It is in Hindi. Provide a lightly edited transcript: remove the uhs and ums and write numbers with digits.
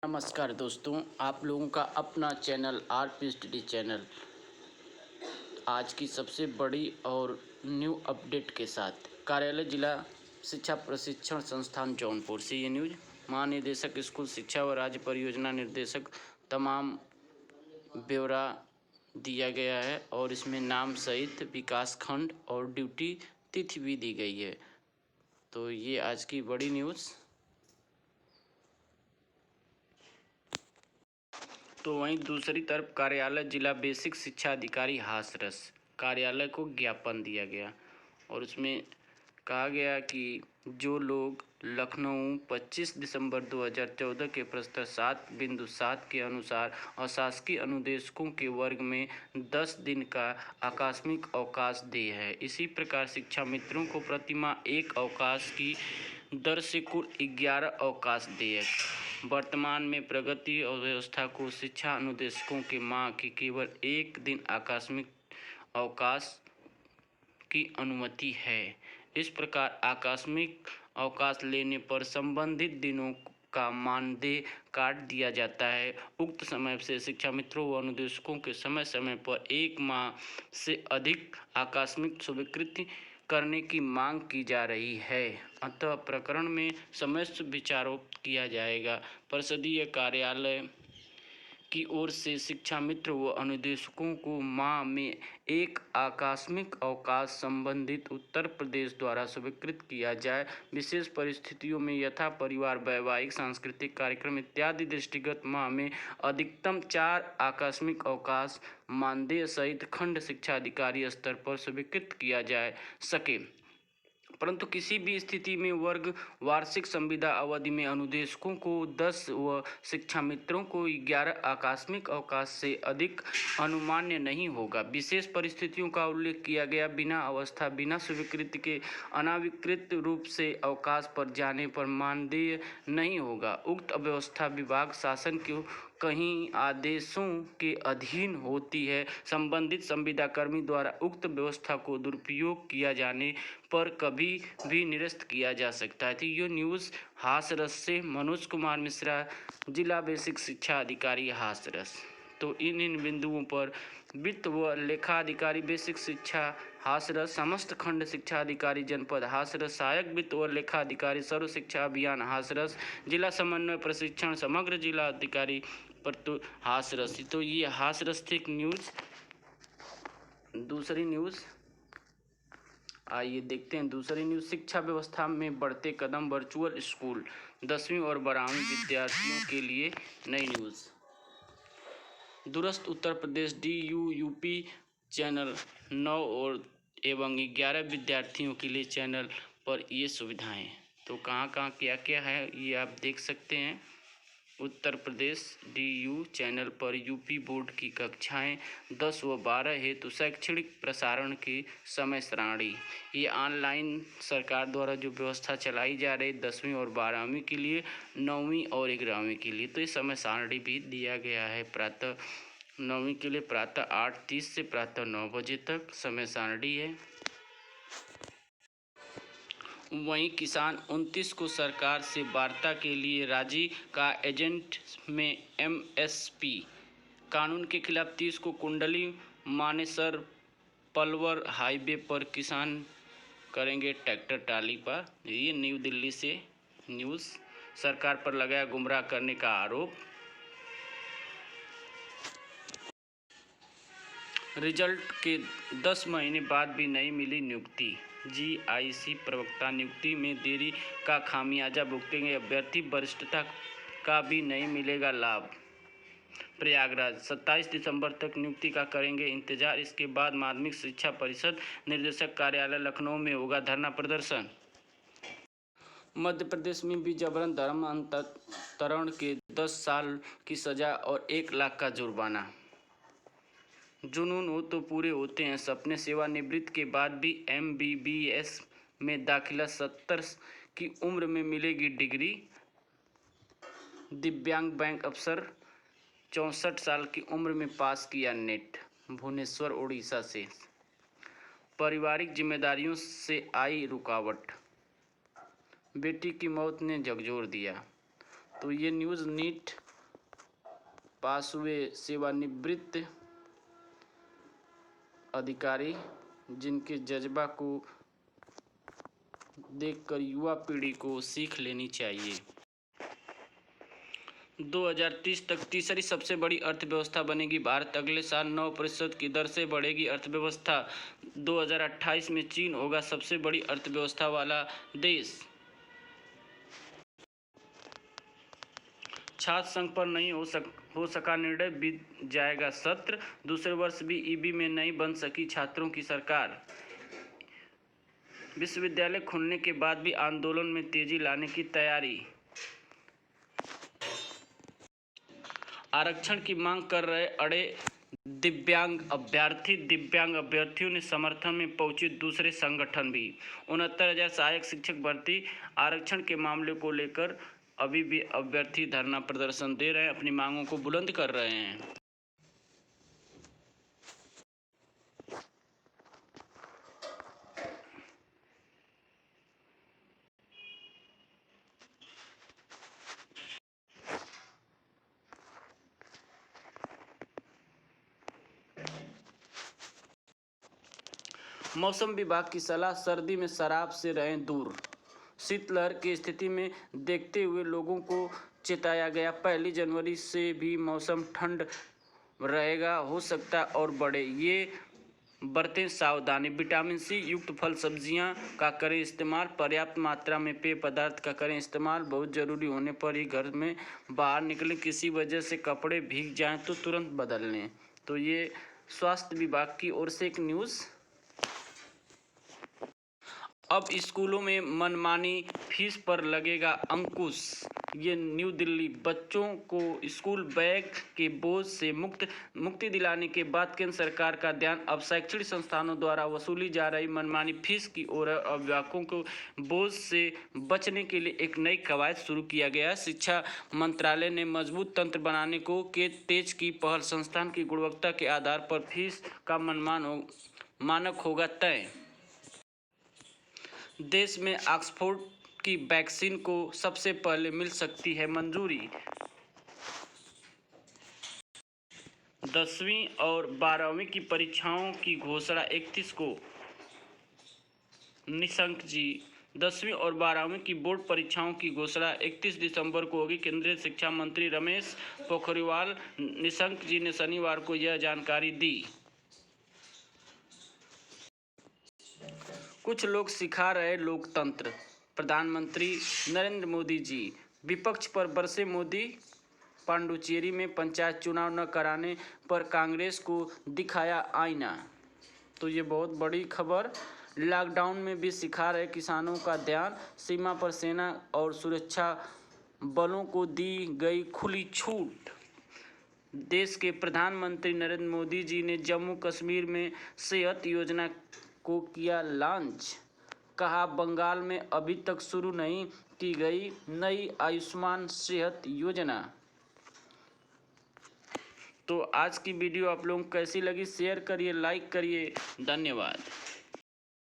नमस्कार दोस्तों, आप लोगों का अपना चैनल आरपी स्टडी चैनल आज की सबसे बड़ी और न्यू अपडेट के साथ कार्यालय जिला शिक्षा प्रशिक्षण संस्थान जौनपुर से ये न्यूज महानिदेशक स्कूल शिक्षा व राज्य परियोजना निर्देशक तमाम ब्यौरा दिया गया है और इसमें नाम सहित विकास खंड और ड्यूटी तिथि भी दी गई है। तो ये आज की बड़ी न्यूज़। तो वहीं दूसरी तरफ कार्यालय जिला बेसिक शिक्षा अधिकारी हाथरस कार्यालय को ज्ञापन दिया गया और उसमें कहा गया कि जो लोग लखनऊ 25 दिसंबर 2014 के प्रस्तर 7.7 के अनुसार अशासकीय अनुदेशकों के वर्ग में 10 दिन का आकस्मिक अवकाश दिए हैं, इसी प्रकार शिक्षा मित्रों को प्रतिमाह एक अवकाश की दर से कुल 11 अवकाश दिए। वर्तमान में प्रगति और व्यवस्था को शिक्षा अनुदेशकों के माह की केवल एक दिन आकस्मिक अवकाश की अनुमति है। इस प्रकार आकस्मिक अवकाश लेने पर संबंधित दिनों का मानदेय काट दिया जाता है। उक्त समय से शिक्षा मित्रों व अनुदेशकों के समय समय पर एक माह से अधिक आकस्मिक स्वीकृति करने की मांग की जा रही है। अतः प्रकरण में समय से विचार किया जाएगा। परिषदीय कार्यालय की ओर से शिक्षा मित्र व अनुदेशकों को माह में एक आकस्मिक अवकाश संबंधित उत्तर प्रदेश द्वारा स्वीकृत किया जाए। विशेष परिस्थितियों में यथा परिवार, वैवाहिक, सांस्कृतिक कार्यक्रम इत्यादि दृष्टिगत माह में अधिकतम 4 आकस्मिक अवकाश मानदेय सहित खंड शिक्षा अधिकारी स्तर पर स्वीकृत किया जा सके। परंतु किसी भी स्थिति में वर्ग वार्षिक संविदा अवधि में अनुदेशकों को 10 व शिक्षा मित्रों को 11 आकस्मिक अवकाश से अधिक अनुमान्य नहीं होगा। विशेष परिस्थितियों का उल्लेख किया गया बिना अवस्था बिना स्वीकृति के अनाधिकृत रूप से अवकाश पर जाने पर मानदेय नहीं होगा। उक्त व्यवस्था विभाग शासन के कहीं आदेशों के अधीन होती है। संबंधित संविदा कर्मी द्वारा उक्त व्यवस्था को दुरुपयोग किया जाने पर कभी भी निरस्त किया जा सकता है। तो ये न्यूज़ हाथरस से मनोज कुमार मिश्रा, जिला बेसिक शिक्षा अधिकारी हाथरस। तो इन बिंदुओं पर वित्त व लेखा अधिकारी बेसिक शिक्षा हाथरस, समस्त खंड शिक्षा अधिकारी जनपद हाथरस, सहायक वित्त व लेखा अधिकारी सर्व शिक्षा अभियान हाथरस, जिला समन्वय प्रशिक्षण समग्र जिला अधिकारी पर तो हाथरस। तो ये हाथरस थी न्यूज़। दूसरी न्यूज़ आइए देखते हैं। दूसरी न्यूज़ शिक्षा व्यवस्था में बढ़ते कदम, वर्चुअल स्कूल 10वीं और 12वीं विद्यार्थियों के लिए नई न्यूज़। दूरस्थ उत्तर प्रदेश DU-UP चैनल 9 और एवं 11 विद्यार्थियों के लिए चैनल पर ये सुविधाएं। तो कहाँ क्या क्या है ये आप देख सकते हैं। उत्तर प्रदेश DU चैनल पर यूपी बोर्ड की कक्षाएं 10 व 12 हेतु शैक्षणिक प्रसारण की समय सारणी। ये ऑनलाइन सरकार द्वारा जो व्यवस्था चलाई जा रही 10वीं और 12वीं के लिए, 9वीं और 11वीं के लिए। तो ये समय सारणी भी दिया गया है। प्रातः 9वीं के लिए प्रातः 8:30 से प्रातः 9 बजे तक समय सारणी है। वहीं किसान 29 को सरकार से वार्ता के लिए राजी का एजेंट में MSP कानून के खिलाफ 30 को कुंडली मानेसर पलवल हाईवे पर किसान करेंगे ट्रैक्टर ट्राली पर। ये न्यू दिल्ली से न्यूज़। सरकार पर लगाया गुमराह करने का आरोप। रिजल्ट के 10 महीने बाद भी नहीं मिली नियुक्ति। GIC प्रवक्ता नियुक्ति में देरी का खामियाजा भुगतेंगे अभ्यर्थी, वरिष्ठता का भी नहीं मिलेगा लाभ। प्रयागराज 27 दिसंबर तक नियुक्ति का करेंगे इंतजार। इसके बाद माध्यमिक शिक्षा परिषद निदेशक कार्यालय लखनऊ में होगा धरना प्रदर्शन। मध्य प्रदेश में भी जबरन धर्मांतरण के 10 साल की सजा और 1 लाख का जुर्माना। जुनून हो तो पूरे होते हैं सपने। सेवानिवृत्ति के बाद भी MBBS में दाखिला, 70 की उम्र में मिलेगी डिग्री। दिव्यांग बैंक अफसर 64 साल की उम्र में पास किया नेट। भुवनेश्वर उड़ीसा से। पारिवारिक जिम्मेदारियों से आई रुकावट, बेटी की मौत ने झकझोर दिया। तो ये न्यूज़ नीट पास हुए सेवानिवृत्त अधिकारी, जिनके जज्बा को देखकर युवा पीढ़ी को सीख लेनी चाहिए। 2030 तक तीसरी सबसे बड़ी अर्थव्यवस्था बनेगी भारत। अगले साल 9% की दर से बढ़ेगी अर्थव्यवस्था। 2028 में चीन होगा सबसे बड़ी अर्थव्यवस्था वाला देश। छात्र संघ पर नहीं हो सका निर्णय, बीत जाएगा सत्र। दूसरे वर्ष भी ईबी में नहीं बन सकी छात्रों की सरकार। विश्वविद्यालय खुलने के बाद भी आंदोलन में तेजी लाने की तैयारी। आरक्षण की मांग कर रहे अड़े दिव्यांग अभ्यर्थियों ने समर्थन में पहुंचे दूसरे संगठन भी। 69,000 सहायक शिक्षक भर्ती आरक्षण के मामले को लेकर अभी भी अभ्यर्थी धरना प्रदर्शन दे रहे हैं, अपनी मांगों को बुलंद कर रहे हैं। मौसम विभाग की सलाह, सर्दी में शराब से रहें दूर। शीतलहर की स्थिति में देखते हुए लोगों को चेताया गया। 1 जनवरी से भी मौसम ठंड रहेगा, हो सकता और बढ़े, ये बरतें सावधानी। विटामिन सी युक्त फल सब्जियां का करें इस्तेमाल। पर्याप्त मात्रा में पेय पदार्थ का करें इस्तेमाल। बहुत ज़रूरी होने पर ही घर में बाहर निकलें। किसी वजह से कपड़े भीग जाएं तो तुरंत बदल लें। तो ये स्वास्थ्य विभाग की ओर से एक न्यूज़। अब स्कूलों में मनमानी फीस पर लगेगा अंकुश। ये न्यू दिल्ली। बच्चों को स्कूल बैग के बोझ से मुक्ति दिलाने के बाद केंद्र सरकार का ध्यान अब शैक्षणिक संस्थानों द्वारा वसूली जा रही मनमानी फीस की ओर है। अभिभावकों को बोझ से बचने के लिए एक नई कवायद शुरू किया गया। शिक्षा मंत्रालय ने मजबूत तंत्र बनाने को के तेज की पहल। संस्थान की गुणवत्ता के आधार पर फीस का मानक होगा तय। देश में ऑक्सफोर्ड की वैक्सीन को सबसे पहले मिल सकती है मंजूरी। 10वीं और 12वीं की परीक्षाओं की घोषणा 31 को। निशंक जी, 10वीं और 12वीं की बोर्ड परीक्षाओं की घोषणा 31 दिसंबर को होगी। केंद्रीय शिक्षा मंत्री रमेश पोखरियाल निशंक जी ने शनिवार को यह जानकारी दी। कुछ लोग सिखा रहे लोकतंत्र, प्रधानमंत्री नरेंद्र मोदी जी। विपक्ष पर बरसे मोदी। पांडुचेरी में पंचायत चुनाव न कराने पर कांग्रेस को दिखाया आईना। तो ये बहुत बड़ी खबर। लॉकडाउन में भी सिखा रहे किसानों का ध्यान। सीमा पर सेना और सुरक्षा बलों को दी गई खुली छूट। देश के प्रधानमंत्री नरेंद्र मोदी जी ने जम्मू कश्मीर में सेहत योजना को किया लॉन्च। कहा, बंगाल में अभी तक शुरू नहीं की गई नई आयुष्मान सेहत योजना। तो आज की वीडियो आप लोगों को कैसी लगी, शेयर करिए, लाइक करिए। धन्यवाद।